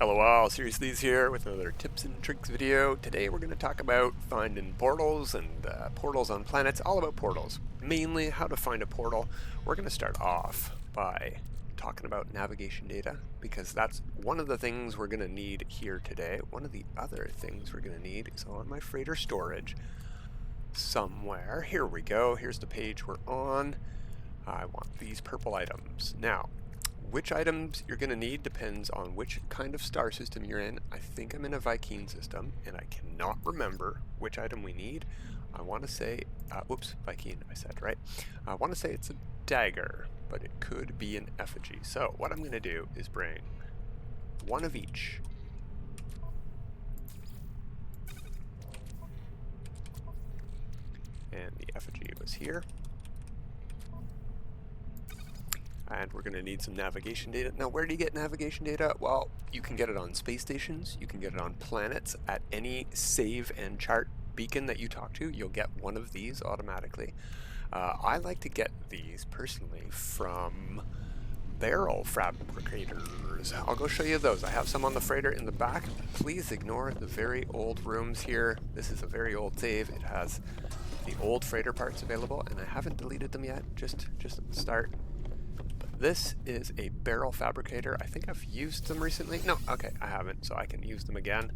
LOL, Seriously's here with another tips and tricks video. Today we're going to talk about finding portals and portals on planets, all about portals. Mainly how to find a portal. We're going to start off by talking about navigation data because that's one of the things we're going to need here today. One of the other things we're going to need is on my freighter storage somewhere. Here we go. Here's the page we're on. I want these purple items. Now, which items you're going to need depends on which kind of star system you're in. I think I'm in a Vy'keen system, and I cannot remember which item we need. I want to say, whoops, Vy'keen, I said, right? I want to say it's a dagger, but it could be an effigy. So what I'm going to do is bring one of each. And the effigy was here. And we're going to need some navigation data. Now, where do you get navigation data? Well, you can get it on space stations. You can get it on planets. At any save and chart beacon that you talk to, you'll get one of these automatically. I like to get these personally from barrel fabricators. I'll go show you those. I have some on the freighter in the back. Please ignore the very old rooms here. This is a very old save. It has the old freighter parts available, and I haven't deleted them yet, just at the start. This is a barrel fabricator. I think I've used them recently. No, okay, I haven't, so I can use them again.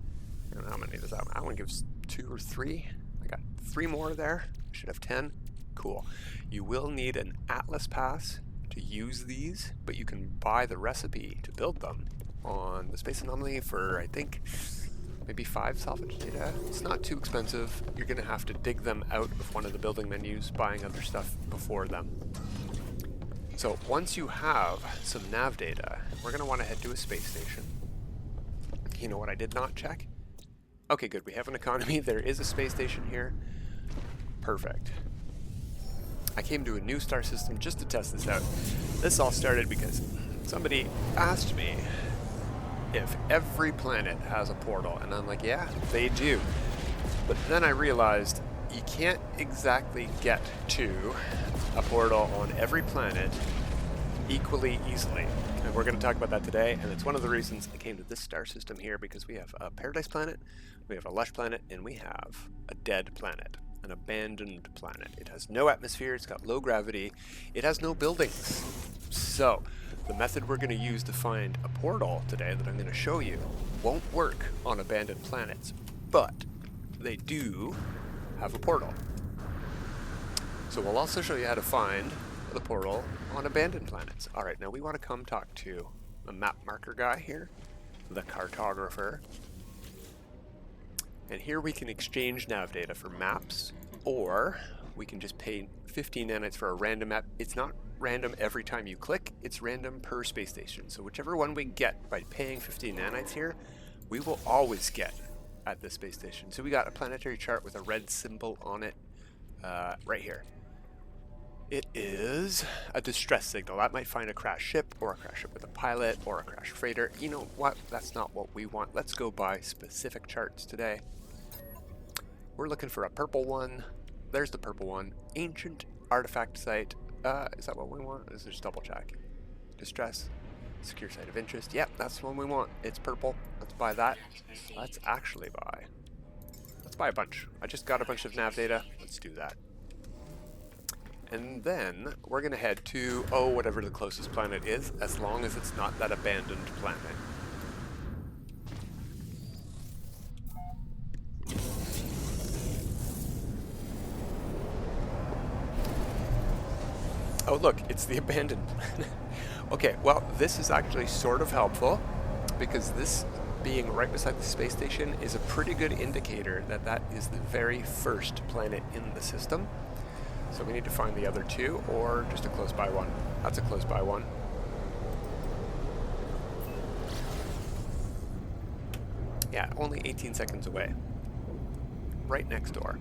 I don't know how many does that one? That one gives 2 or 3. I got 3 more there. I should have 10. Cool. You will need an Atlas pass to use these, but you can buy the recipe to build them on the Space Anomaly for, I think, maybe 5 salvage data. It's not too expensive. You're going to have to dig them out of one of the building menus, buying other stuff before them. So once you have some nav data, we're going to want to head to a space station. You know what I did not check? Okay, good. We have an economy. There is a space station here. Perfect. I came to a new star system just to test this out. This all started because somebody asked me if every planet has a portal, and I'm like, yeah, they do. But then I realized you can't exactly get to a portal on every planet equally easily. And we're going to talk about that today, and it's one of the reasons I came to this star system here, because we have a paradise planet, we have a lush planet, and we have a dead planet, an abandoned planet. It has no atmosphere, it's got low gravity, it has no buildings. So the method we're going to use to find a portal today that I'm going to show you won't work on abandoned planets, but they do have a portal. So we'll also show you how to find the portal on abandoned planets. Alright, now we want to come talk to the map marker guy here, the Cartographer. And here we can exchange nav data for maps, or we can just pay 15 nanites for a random map. It's not random every time you click, it's random per space station. So whichever one we get by paying 15 nanites here, we will always get at this space station. So we got a planetary chart with a red symbol on it right here. It is a distress signal. That might find a crashed ship, or a crashed ship with a pilot, or a crashed freighter. You know what? That's not what we want. Let's go by specific charts today. We're looking for a purple one. There's the purple one. Ancient artifact site. Is that what we want? Is just double check. Distress. Secure site of interest. Yep, that's the one we want. It's purple. Let's buy that. Let's actually buy. Let's buy a bunch. I just got a bunch of nav data. Let's do that. And then we're going to head to, whatever the closest planet is, as long as it's not that abandoned planet. Oh, look, it's the abandoned planet. Okay, well, this is actually sort of helpful, because this being right beside the space station is a pretty good indicator that that is the very first planet in the system. So we need to find the other 2, or just a close by one. That's a close by one. Yeah, only 18 seconds away. Right next door.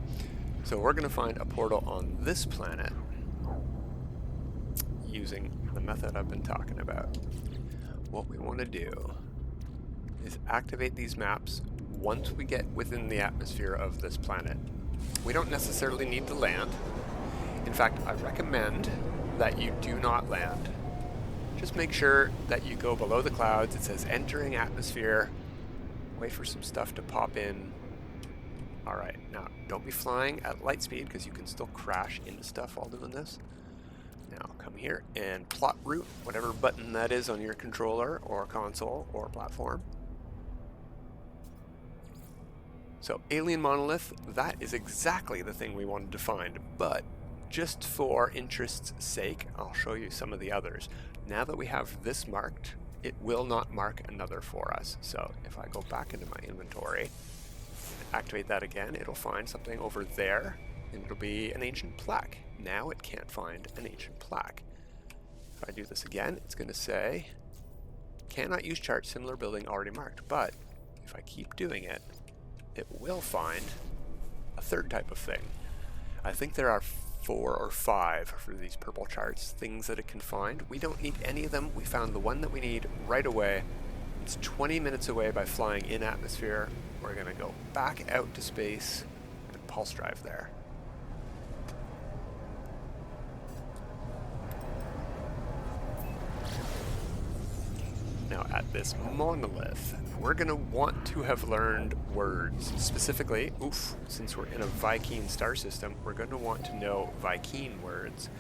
So we're going to find a portal on this planet using the method I've been talking about. What we want to do is activate these maps once we get within the atmosphere of this planet. We don't necessarily need to land. In fact, I recommend that you do not land. just make sure that you go below the clouds. It says entering atmosphere. Wait for some stuff to pop in. All right, now don't be flying at light speed because you can still crash into stuff while doing this. Now come here and plot route, whatever button that is on your controller or console or platform. So Alien Monolith, that is exactly the thing we wanted to find, but just for interest's sake, I'll show you some of the others. Now that we have this marked, it will not mark another for us. So if I go back into my inventory and activate that again, it'll find something over there, and it'll be an ancient plaque. Now it can't find an ancient plaque. If I do this again, it's going to say, cannot use chart, similar building already marked. But if I keep doing it, it will find a third type of thing. I think there are 4 or 5 for these purple charts, things that it can find. We don't need any of them. We found the one that we need right away. It's 20 minutes away by flying in atmosphere. We're going to go back out to space and pulse drive there. Now at this monolith, we're going to want to have learned words. Specifically, since we're in a Vy'keen star system, we're going to want to know Vy'keen words.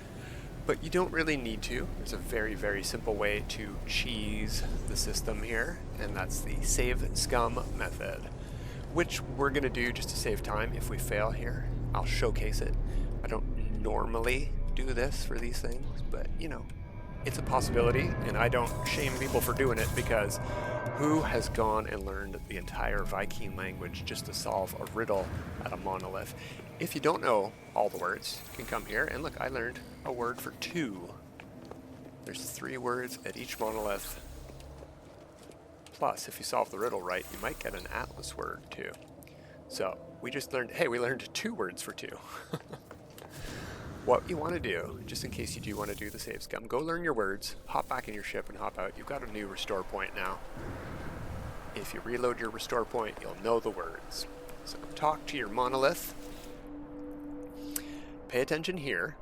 But you don't really need to. There's a very, very simple way to cheese the system here, and that's the save scum method, which we're going to do just to save time if we fail here. I'll showcase it. I don't normally do this for these things, but you know, it's a possibility, and I don't shame people for doing it, because who has gone and learned the entire Vy'keen language just to solve a riddle at a monolith? If you don't know all the words, you can come here and look, I learned a word for 2. There's 3 words at each monolith. Plus, if you solve the riddle right, you might get an atlas word too. So we just learned, hey, we learned 2 words for 2. What you want to do, just in case you do want to do the save scum, go learn your words, hop back in your ship and hop out. You've got a new restore point now. If you reload your restore point, you'll know the words. So talk to your monolith. Pay attention here,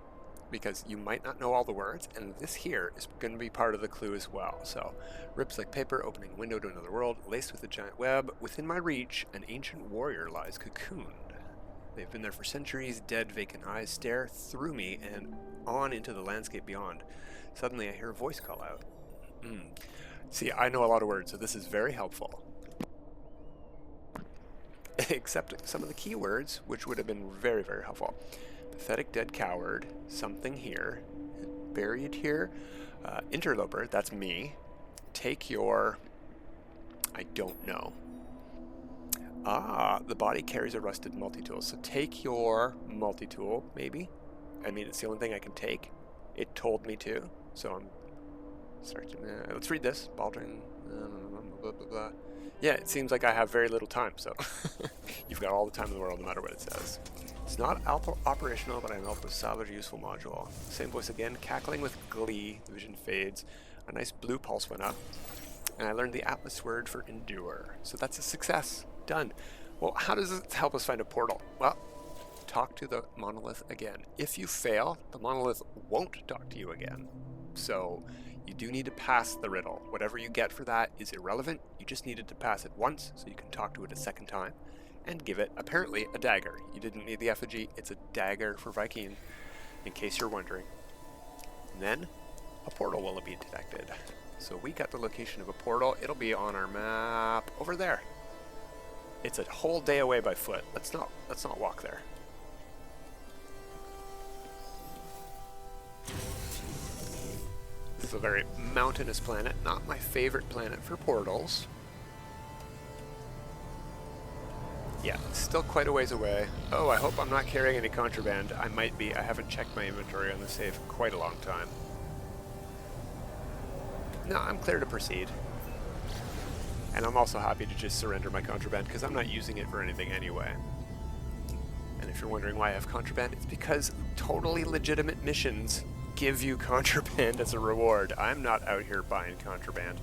because you might not know all the words, and this here is going to be part of the clue as well. So, rips like paper, opening window to another world, laced with a giant web. Within my reach, an ancient warrior lies cocooned. They've been there for centuries, dead vacant eyes stare through me and on into the landscape beyond. Suddenly I hear a voice call out. See, I know a lot of words, so this is very helpful. Except some of the key words, which would have been very, very helpful. Pathetic dead coward, something here, buried here, interloper, that's me. Take your, I don't know. The body carries a rusted multi-tool. So take your multi-tool, maybe. I mean, it's the only thing I can take. It told me to. So I'm starting. Let's read this. Baldwin. Blah, blah, blah. Yeah, it seems like I have very little time. So you've got all the time in the world, no matter what it says. It's not operational, but I'm able to salvage a useful module. Same voice again, cackling with glee. The vision fades. A nice blue pulse went up. And I learned the atlas word for endure. So that's a success. Done. Well, how does this help us find a portal? Well, talk to the monolith again. If you fail, the monolith won't talk to you again. So you do need to pass the riddle. Whatever you get for that is irrelevant. You just needed to pass it once so you can talk to it a second time and give it, apparently, a dagger. You didn't need the effigy. It's a dagger for Vy'keen, in case you're wondering. And then a portal will be detected. So we got the location of a portal. It'll be on our map over there. It's a whole day away by foot. Let's not walk there. This is a very mountainous planet, not my favorite planet for portals. Yeah, it's still quite a ways away. Oh, I hope I'm not carrying any contraband. I might be. I haven't checked my inventory on the save in quite a long time. No, I'm clear to proceed. And I'm also happy to just surrender my contraband because I'm not using it for anything anyway. And if you're wondering why I have contraband, it's because totally legitimate missions give you contraband as a reward. I'm not out here buying contraband.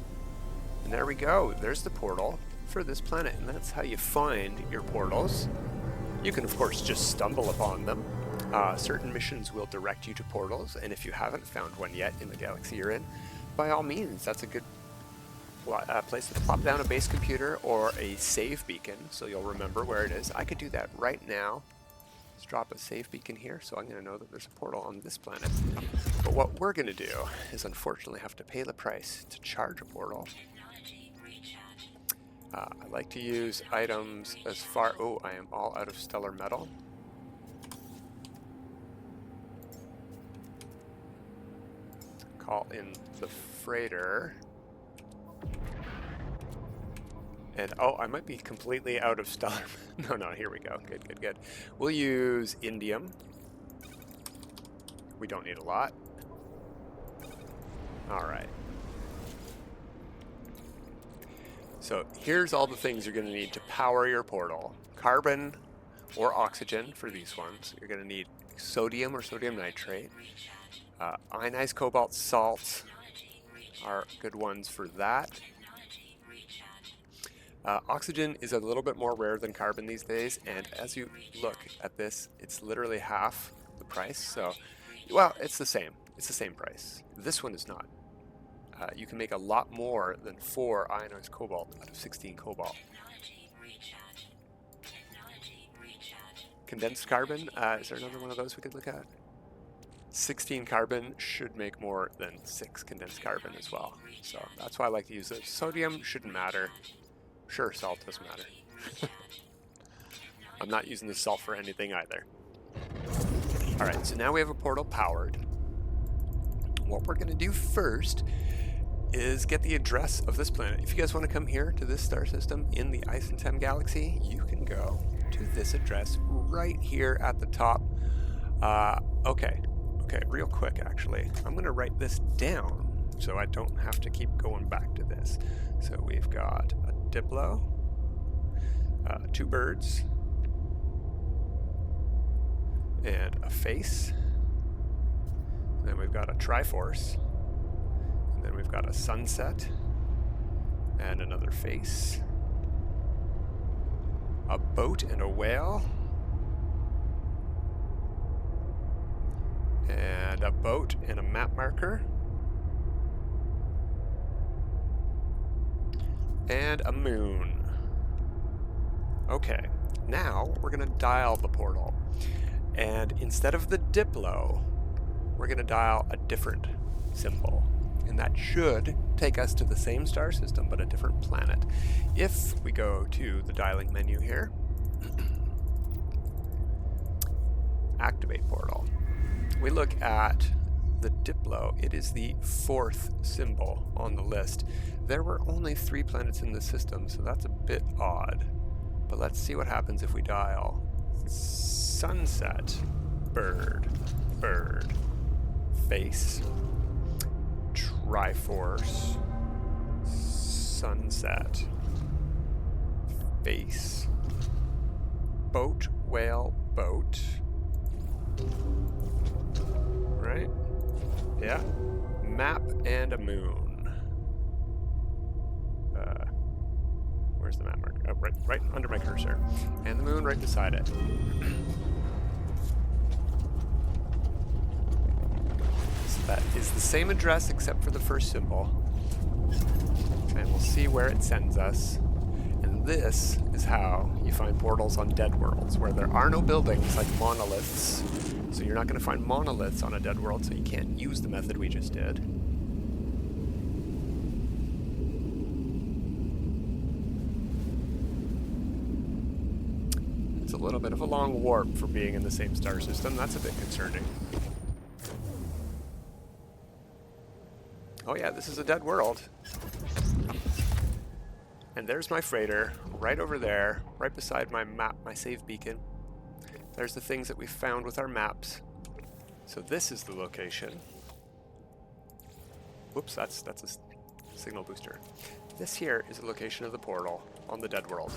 And there we go. There's the portal for this planet, and that's how you find your portals. You can, of course, just stumble upon them. Certain missions will direct you to portals, and if you haven't found one yet in the galaxy you're in, by all means, that's a good place to plop down a base computer or a save beacon, so you'll remember where it is. I could do that right now. Let's drop a save beacon here, so I'm going to know that there's a portal on this planet. But what we're going to do is unfortunately have to pay the price to charge a portal. I like to use items as far... Oh, I am all out of stellar metal. Call in the freighter. And, oh, I might be completely out of stellar... No, here we go. Good. We'll use indium. We don't need a lot. Alright. So here's all the things you're going to need to power your portal. Carbon or oxygen for these ones. You're going to need sodium or sodium nitrate. Ionized cobalt salts are good ones for that. Oxygen is a little bit more rare than carbon these days, and as you look at this, it's literally half the price. So, well, it's the same. It's the same price. This one is not. You can make a lot more than 4 ionized cobalt out of 16 cobalt. Condensed carbon, is there another one of those we could look at? 16 carbon should make more than 6 condensed carbon as well. So that's why I like to use it. Sodium shouldn't matter. Sure, salt doesn't matter. I'm not using the salt for anything either. Alright, so now we have a portal powered. What we're going to do first is get the address of this planet. If you guys want to come here to this star system in the Ancient Galaxy, you can go to this address right here at the top. Okay, real quick actually. I'm going to write this down so I don't have to keep going back to this. So we've got a Diplo, 2 birds, and a face. And then we've got a Triforce. And then we've got a sunset and another face, a boat and a whale, and a boat and a map marker, and a moon. Okay, now we're going to dial the portal. And instead of the Diplo, we're going to dial a different symbol. And that should take us to the same star system, but a different planet. If we go to the dialing menu here, activate portal, we look at the Diplo. It is the 4th symbol on the list. There were only 3 planets in the system, so that's a bit odd. But let's see what happens if we dial sunset, bird, face, Triforce, sunset, face, boat, whale, boat. Right? Yeah. Map and a moon. Where's the map marker? Oh, right under my cursor. And the moon right beside it. So that is the same address except for the first symbol. And we'll see where it sends us. And this is how you find portals on dead worlds, where there are no buildings like monoliths. So you're not going to find monoliths on a dead world, so you can't use the method we just did. It's a little bit of a long warp for being in the same star system. That's a bit concerning. Oh yeah, this is a dead world. And there's my freighter, right over there, right beside my map, my save beacon. There's the things that we found with our maps. So this is the location. Whoops, that's a signal booster. This here is the location of the portal on the dead world.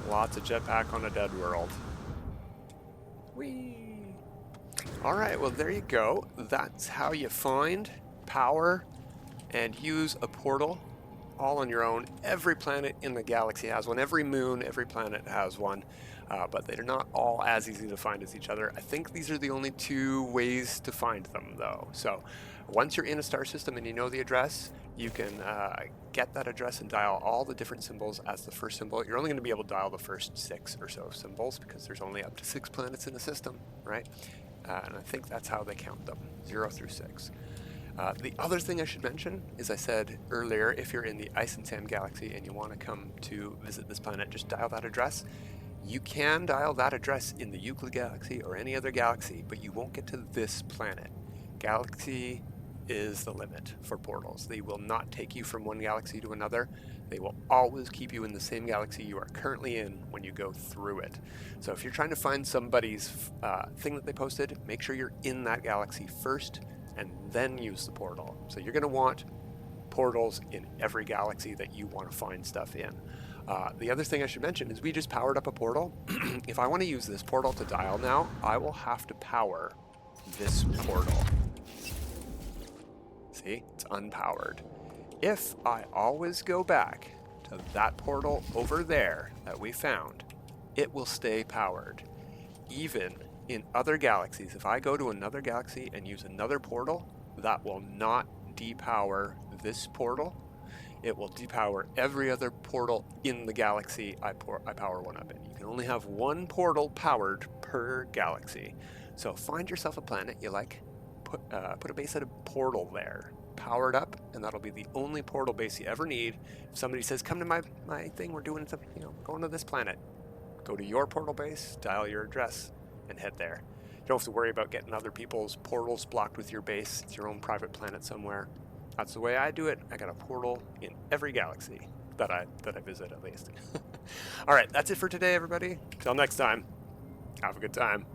Lots of jetpack on a dead world. Whee! Alright, well there you go. That's how you find, power, and use a portal all on your own. Every planet in the galaxy has one. Every moon, every planet has one. but they're not all as easy to find as each other. I think these are the only two ways to find them, though. So once you're in a star system and you know the address, you can get that address and dial all the different symbols as the first symbol. You're only going to be able to dial the first 6 or so symbols because there's only up to 6 planets in a system, right? And I think that's how they count them, 0 through 6. The other thing I should mention is I said earlier, if you're in the Ice and Sand Galaxy and you want to come to visit this planet, just dial that address. You can dial that address in the Euclid Galaxy or any other galaxy, but you won't get to this planet. Galaxy is the limit for portals. They will not take you from one galaxy to another. They will always keep you in the same galaxy you are currently in when you go through it. So if you're trying to find somebody's thing that they posted, make sure you're in that galaxy first and then use the portal. So you're going to want portals in every galaxy that you want to find stuff in. The other thing I should mention is we just powered up a portal. If I want to use this portal to dial now, I will have to power this portal. See, it's unpowered. If I always go back to that portal over there that we found, it will stay powered. Even in other galaxies, if I go to another galaxy and use another portal, that will not depower this portal. It will depower every other portal in the galaxy I power one up in. You can only have one portal powered per galaxy. So find yourself a planet you like, put a base at a portal there, power it up, and that'll be the only portal base you ever need. If somebody says, come to my thing, we're doing something, going to this planet, go to your portal base, dial your address, and head there. You don't have to worry about getting other people's portals blocked with your base. It's your own private planet somewhere. That's the way I do it. I got a portal in every galaxy that I visit, at least. All right, that's it for today, everybody. Till next time, have a good time.